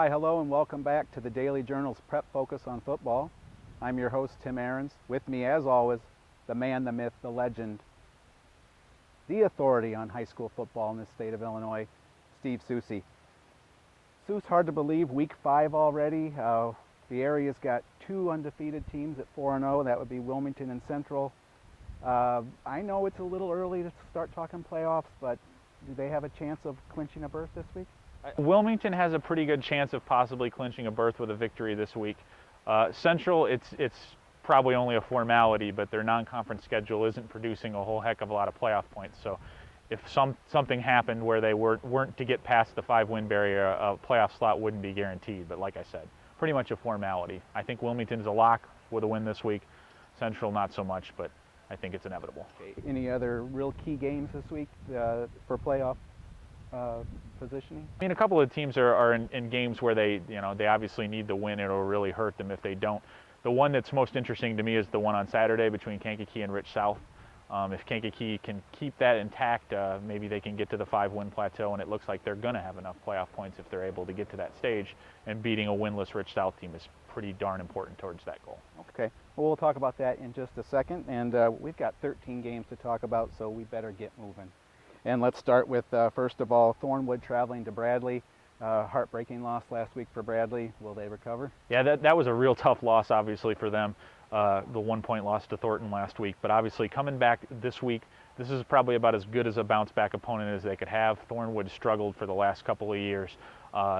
Hi, hello, and welcome back to the Daily Journal's Prep Focus on Football. I'm your host, Tim Ahrens. With me, as always, the man, the myth, the legend, the authority on high school football in the state of Illinois, Steve Soucie. Sue's hard to believe, week 5 already. The area's got 2 undefeated teams at 4-0. That would be Wilmington and Central. I know it's a little early to start talking playoffs, but do they have a chance of clinching a berth this week? Wilmington has a pretty good chance of possibly clinching a berth with a victory this week. Central, it's probably only a formality, but their non-conference schedule isn't producing a whole heck of a lot of playoff points. So if something happened where they weren't to get past the 5-win barrier, a playoff slot wouldn't be guaranteed. But like I said, pretty much a formality. I think Wilmington's a lock with a win this week. Central, not so much, but I think it's inevitable. Okay. Any other real key games this week for playoff positioning? I mean, a couple of teams are in games where they obviously need the win. It'll really hurt them if they don't. The one that's most interesting to me is the one on Saturday between Kankakee and Rich South. If Kankakee can keep that intact, maybe they can get to the 5-win plateau, and it looks like they're going to have enough playoff points if they're able to get to that stage. And beating a winless Rich South team is pretty darn important towards that goal. Okay, well, we'll talk about that in just a second, and we've got 13 games to talk about, so we better get moving. And let's start with, first of all, Thornwood traveling to Bradley. Heartbreaking loss last week for Bradley. Will they recover? Yeah, that was a real tough loss, obviously, for them. The 1-point loss to Thornton last week. But obviously, coming back this week, this is probably about as good as a bounce-back opponent as they could have. Thornwood struggled for the last couple of years.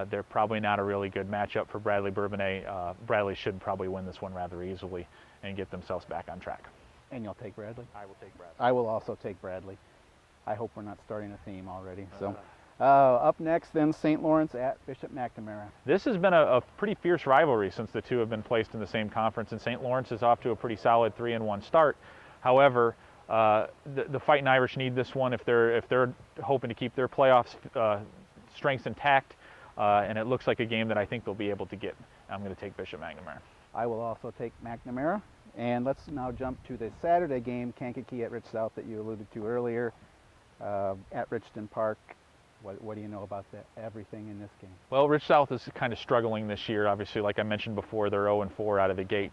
They're probably not a really good matchup for Bradley Bourbonnais. Bradley should probably win this one rather easily and get themselves back on track. And you'll take Bradley? I will take Bradley. I will also take Bradley. I hope we're not starting a theme already. So, up next, then, St. Lawrence at Bishop McNamara. This has been a pretty fierce rivalry since the two have been placed in the same conference, and St. Lawrence is off to a pretty solid 3-1 start. However, the Fighting Irish need this one if they're hoping to keep their playoffs strengths intact, and it looks like a game that I think they'll be able to get. I'm going to take Bishop McNamara. I will also take McNamara. And let's now jump to the Saturday game, Kankakee at Rich South, that you alluded to earlier, at Richton Park. What do you know about everything in this game? Well, Rich South is kind of struggling this year. Obviously, like I mentioned before, they're 0-4 out of the gate.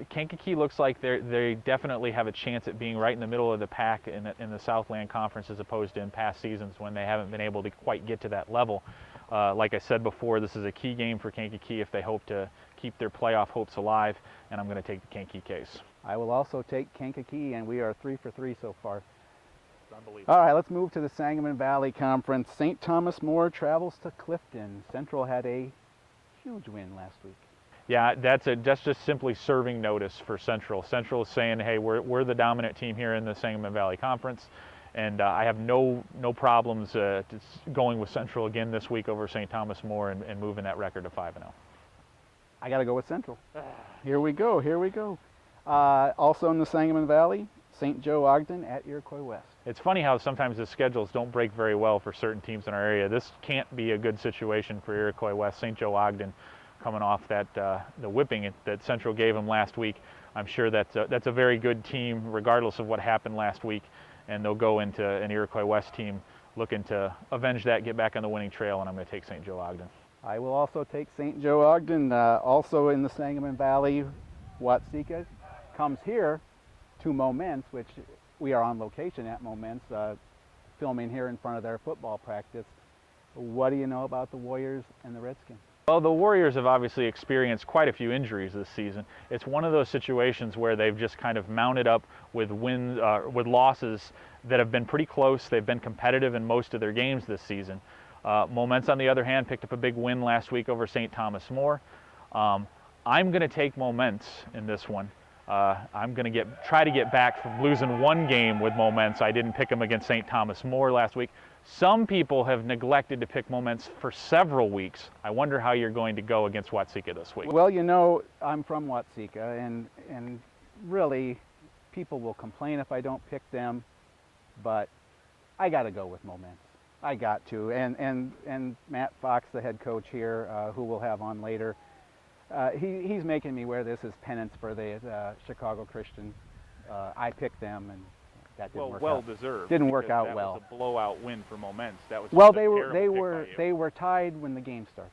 Kankakee looks like they definitely have a chance at being right in the middle of the pack in the Southland Conference, as opposed to in past seasons when they haven't been able to quite get to that level. Like I said before, this is a key game for Kankakee if they hope to keep their playoff hopes alive, and I'm going to take the Kankakee case. I will also take Kankakee, and we are 3 for 3 so far. Unbelievable. All right, let's move to the Sangamon Valley Conference. St. Thomas More travels to Clifton. Central had a huge win last week. Yeah, that's just simply serving notice for Central. Central is saying, hey, we're the dominant team here in the Sangamon Valley Conference, and I have no problems going with Central again this week over St. Thomas More and moving that record to 5-0. I got to go with Central. Here we go. Also in the Sangamon Valley, St. Joe Ogden at Iroquois West. It's funny how sometimes the schedules don't break very well for certain teams in our area. This can't be a good situation for Iroquois West. St. Joe Ogden coming off the whipping that Central gave them last week. I'm sure that's a very good team regardless of what happened last week, and they'll go into an Iroquois West team looking to avenge that, get back on the winning trail, and I'm going to take St. Joe Ogden. I will also take St. Joe Ogden. Also in the Sangamon Valley, Watseka comes here to Moments, which we are on location at Moments, filming here in front of their football practice. What do you know about the Warriors and the Redskins? Well, the Warriors have obviously experienced quite a few injuries this season. It's one of those situations where they've just kind of mounted up with with losses that have been pretty close. They've been competitive in most of their games this season. Moments, on the other hand, picked up a big win last week over St. Thomas More. I'm going to take Moments in this one. I'm going to try to get back from losing one game with Moments. I didn't pick them against St. Thomas More last week. Some people have neglected to pick Moments for several weeks. I wonder how you're going to go against Watseka this week. Well, you know, I'm from Watseka, and really, people will complain if I don't pick them, but I got to go with Moments. I got to. And Matt Fox, the head coach here, who we'll have on later, he's making me wear this as penance for the Chicago Christian. I picked them, and that didn't work well out. deserved. Didn't work out that well. Was a blowout win for Moments. That was Well, just a terrible pick by you. they were tied when the game started.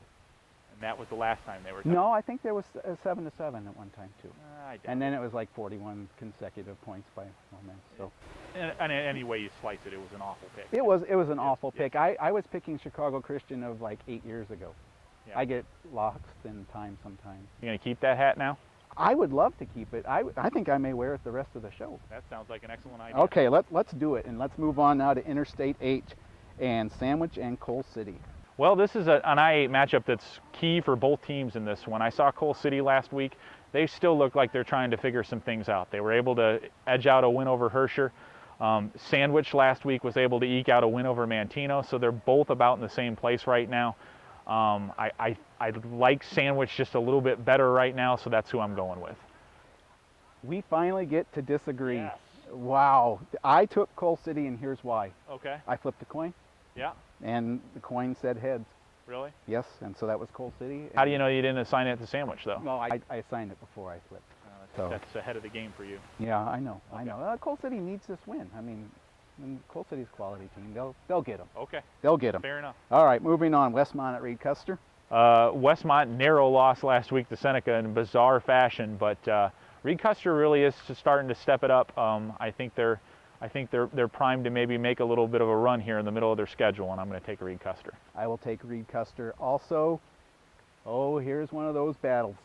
That was the last time they were tied. No, I think there was 7-7 at one time too. I doubt And then it was like 41 consecutive points by Moments. So and any way you slice it, it was an awful pick. it was an awful pick. I was picking Chicago Christian of like 8 years ago. Yeah. I get lost in time sometimes. You gonna keep that hat now? I would love to keep it. I think I may wear it the rest of the show. That sounds like an excellent idea. Okay, let's do it, and let's move on now to Interstate 8 and Sandwich and Coal City. Well, this is an I-8 matchup that's key for both teams in this one. I saw Coal City last week. They still look like they're trying to figure some things out. They were able to edge out a win over Herscher. Sandwich last week was able to eke out a win over Mantino, so they're both about in the same place right now. I like Sandwich just a little bit better right now, so that's who I'm going with. We finally get to disagree. Yes. Wow. I took Coal City, and here's why. Okay. I flipped a coin, Yeah. and the coin said heads. Really? Yes, and so that was Coal City. How do you know you didn't assign it to Sandwich, though? Well, I assigned it before I flipped. So That's ahead of the game for you. yeah, I know. I Okay. know. Coal City needs this win. I mean, Coal City's a quality team. They'll get them. Okay. They'll get them. Fair enough. All right, moving on. Westmont at Reed Custer. Westmont narrow loss last week to Seneca in bizarre fashion, but Reed Custer really is just starting to step it up. I think they're primed to maybe make a little bit of a run here in the middle of their schedule, and I'm going to take Reed Custer. I will take Reed Custer also. Oh, here's one of those battles.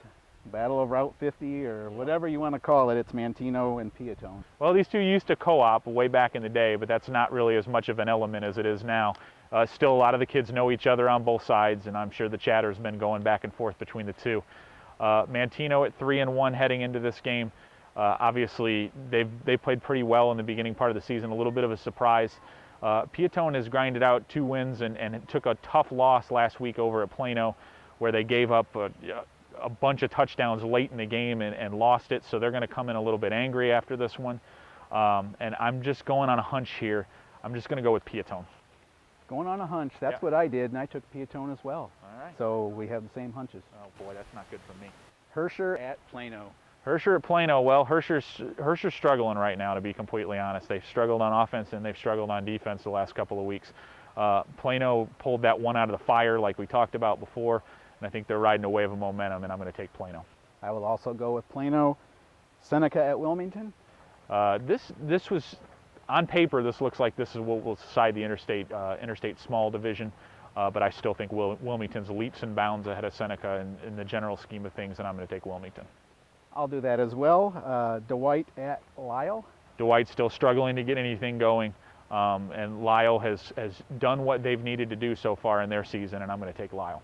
Battle of Route 50 or whatever you want to call it. It's Mantino and Piatone. Well, these two used to co-op way back in the day, but that's not really as much of an element as it is now. Still, a lot of the kids know each other on both sides, and I'm sure the chatter's been going back and forth between the two. Mantino at 3-1 heading into this game. Obviously, they played pretty well in the beginning part of the season, a little bit of a surprise. Piatone has grinded out 2 wins and it took a tough loss last week over at Plano, where they gave up a bunch of touchdowns late in the game and lost it, so they're going to come in a little bit angry after this one. And I'm just going on a hunch here. I'm just going to go with Piatone. Going on a hunch. That's Yeah. what I did, and I took Piatone as well. All right. So we have the same hunches. Oh boy, that's not good for me. Herscher at Plano. Herscher at Plano. Well, Herscher's struggling right now, to be completely honest. They've struggled on offense and they've struggled on defense the last couple of weeks. Plano pulled that one out of the fire like we talked about before, and I think they're riding a wave of momentum, and I'm going to take Plano. I will also go with Plano. Seneca at Wilmington. This was, on paper, this looks like this is what will decide the interstate small division, but I still think Wilmington's leaps and bounds ahead of Seneca in the general scheme of things, and I'm going to take Wilmington. I'll do that as well. Dwight at Lyle. Dwight's still struggling to get anything going, and Lyle has done what they've needed to do so far in their season, and I'm going to take Lyle.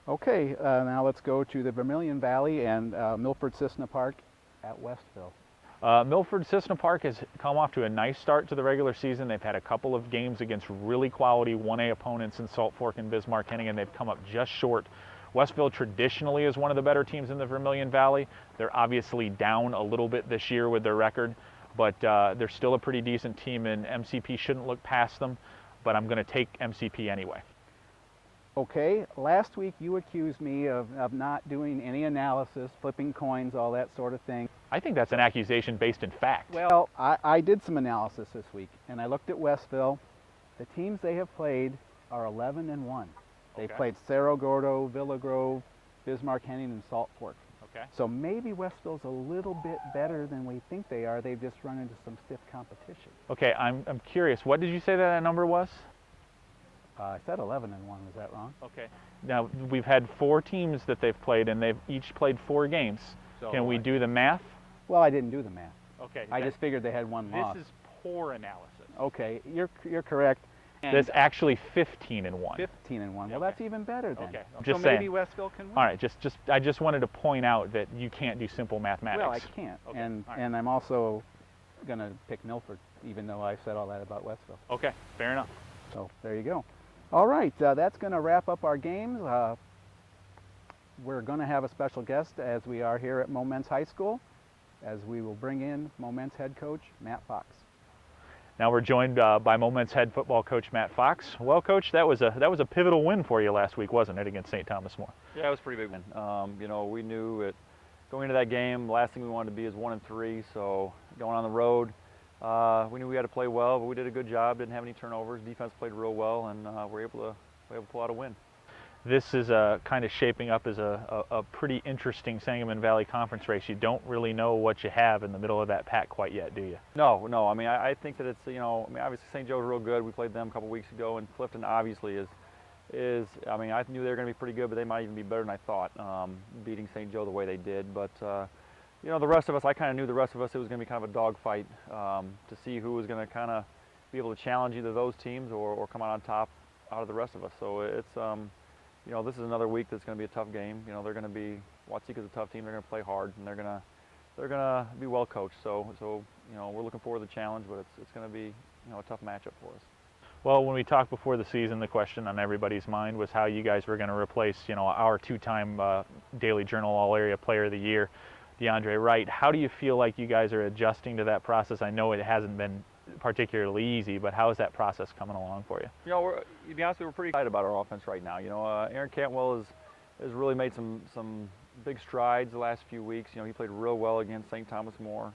Okay, now let's go to the Vermilion Valley and Milford Cissna Park at Westville. Milford Cissna Park has come off to a nice start to the regular season. They've had a couple of games against really quality 1A opponents in Salt Fork and Bismarck-Hennigan. They've come up just short. Westville traditionally is one of the better teams in the Vermilion Valley. They're obviously down a little bit this year with their record, but they're still a pretty decent team, and MCP shouldn't look past them, but I'm going to take MCP anyway. Okay, last week you accused me of not doing any analysis, flipping coins, all that sort of thing. I think that's an accusation based in fact. Well, I did some analysis this week, and I looked at Westville. The teams they have played are 11-1. They've Okay. played Cerro Gordo, Villa Grove, Bismarck-Hennigan, and Salt Fork. Okay. So maybe Westville's a little bit better than we think they are. They've just run into some stiff competition. Okay, I'm curious. What did you say that number was? I said 11-1. Was that wrong? Okay. Now, we've had 4 teams that they've played, and they've each played 4 games. So Can we do the math? Well, I didn't do the math. Okay. I just figured they had one loss. This is poor analysis. Okay, you're correct. And That's actually 15-1. 15-1. Well, Okay. that's even better then. Okay. I'm So just maybe saying. Westville can win. All right. I just wanted to point out that you can't do simple mathematics. Well, I can't. Okay, And all right. and I'm also going to pick Milford, even though I said all that about Westville. Okay. Fair enough. So there you go. All right, that's going to wrap up our games. We're going to have a special guest, as we are here at Moments High School, as we will bring in Moments head coach Matt Fox. Now we're joined by Moments head football coach Matt Fox. Well, Coach, that was a pivotal win for you last week, wasn't it, against St. Thomas More? Yeah, it was a pretty big win. You know, we knew it going into that game. The last thing we wanted to be is 1-3. So going on the road, we knew we had to play well, but we did a good job. Didn't have any turnovers. Defense played real well, and we're able to pull out a win. this is kind of shaping up as a pretty interesting Sangamon Valley Conference race. You don't really know what you have in the middle of that pack quite yet, do you? No. I mean, I think that it's, obviously St. Joe's real good. We played them a couple weeks ago, and Clifton obviously is. I mean, I knew they were going to be pretty good, but they might even be better than I thought, beating St. Joe the way they did. But the rest of us, I kind of knew the rest of us, it was going to be kind of a dogfight to see who was going to kind of be able to challenge either those teams or come out on top out of the rest of us. So it's, this is another week that's going to be a tough game. They're going to be, Watseka's a tough team. They're going to play hard, and they're going to be well coached. So we're looking forward to the challenge, but it's going to be, a tough matchup for us. Well, when we talked before the season, the question on everybody's mind was how you guys were going to replace, our two-time Daily Journal All-Area Player of the Year, DeAndre Wright. How do you feel like you guys are adjusting to that process? I know it hasn't been particularly easy, but how is that process coming along for you? To be honest, we're pretty excited about our offense right now. Aaron Cantwell has really made some big strides the last few weeks. He played real well against St. Thomas More.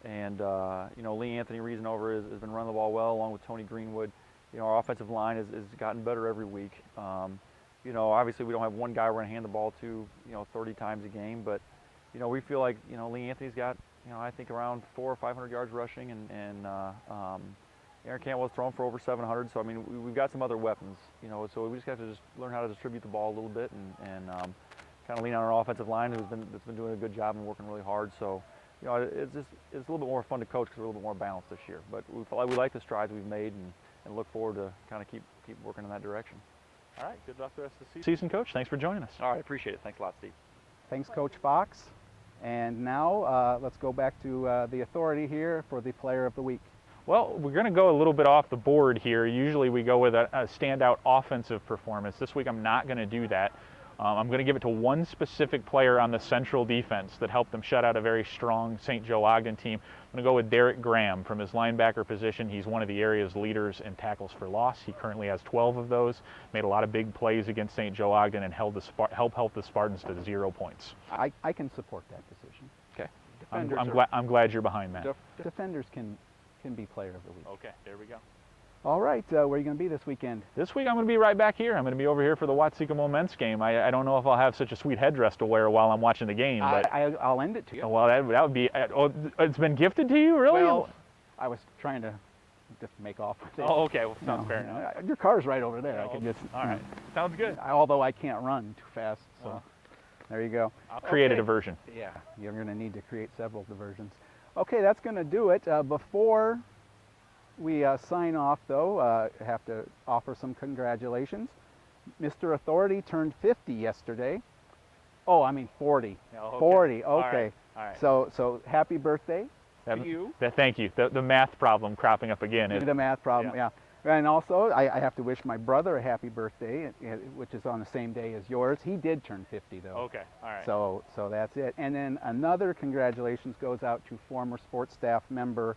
Lee Anthony Reasonover has been running the ball well, along with Tony Greenwood. Our offensive line has gotten better every week. Obviously we don't have one guy we're going to hand the ball to, 30 times a game, but, we feel like, Lee Anthony's got, I think around 400 or 500 yards rushing, and Aaron Cantwell's thrown for over 700. So I mean, we've got some other weapons, So we just have to just learn how to distribute the ball a little bit and kind of lean on our offensive line, that's been doing a good job and working really hard. So it's a little bit more fun to coach because we're a little bit more balanced this year. But we like the strides we've made and look forward to kind of keep working in that direction. All right, good luck the rest of the season, Coach. Thanks for joining us. All right, appreciate it. Thanks a lot, Steve. Thanks, Coach Fox. And now let's go back to the authority here for the Player of the Week. Well, we're going to go a little bit off the board here. Usually we go with a standout offensive performance. This week I'm not going to do that. I'm going to give it to one specific player on the central defense that helped them shut out a very strong St. Joe Ogden team. I'm going to go with Derek Graham from his linebacker position. He's one of the area's leaders in tackles for loss. He currently has 12 of those, made a lot of big plays against St. Joe Ogden, and helped the Spartans to 0 points. I can support that decision. Okay. I'm glad you're behind that. Defenders can be Player of the Week. Okay, there we go. All right, where are you going to be this weekend? This week I'm going to be right back here. I'm going to be over here for the Watseka men's game. I don't know if I'll have such a sweet headdress to wear while I'm watching the game. But I'll lend it to you. Well, that would be. It's been gifted to you, really? Well, I was trying to just make off with it. Oh, okay. Well, sounds fair enough. Your car's right over there. Oh, I can just. All right. Sounds good. Although I can't run too fast, so there you go. I'll create a diversion. Yeah, you're going to need to create several diversions. Okay, that's going to do it. Before we sign off, though, I have to offer some congratulations. Mr. Authority turned 50 yesterday. Oh, I mean 40. Oh, okay. 40, okay. All right. So happy birthday to you. Thank you. The math problem cropping up again. The math problem, yeah. And also, I have to wish my brother a happy birthday, which is on the same day as yours. He did turn 50, though. Okay, all right. So that's it. And then another congratulations goes out to former sports staff member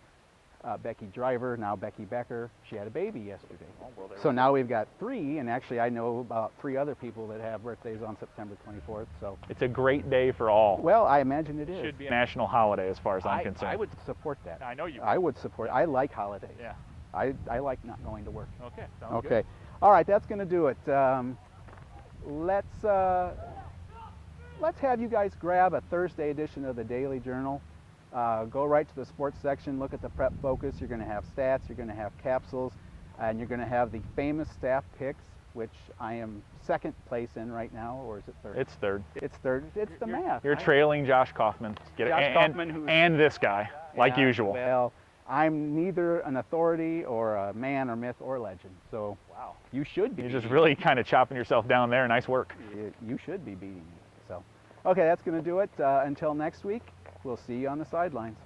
Becky Driver, now Becky Becker. She had a baby yesterday. Oh, well, so now we've got 3, and actually I know about 3 other people that have birthdays on September 24th. So it's a great day for all. Well, I imagine it is. It should be a national holiday as far as I'm concerned. I would support that. I know you would. I would support. I like holidays. Yeah. I like not going to work. Okay, sounds good. Okay. All right, that's going to do it. Let's have you guys grab a Thursday edition of the Daily Journal. Go right to the sports section, look at the prep focus. You're going to have stats, you're going to have capsules, and you're going to have the famous staff picks, which I am second place in right now, or is it third? It's third. It's third. It's the math. You're trailing Josh Kaufman. And this guy, like usual. Well, I'm neither an authority or a man or myth or legend, so wow, you should be. You're just really kind of chopping yourself down there. Nice work. You should be beating me. So, okay, that's going to do it. Until next week, we'll see you on the sidelines.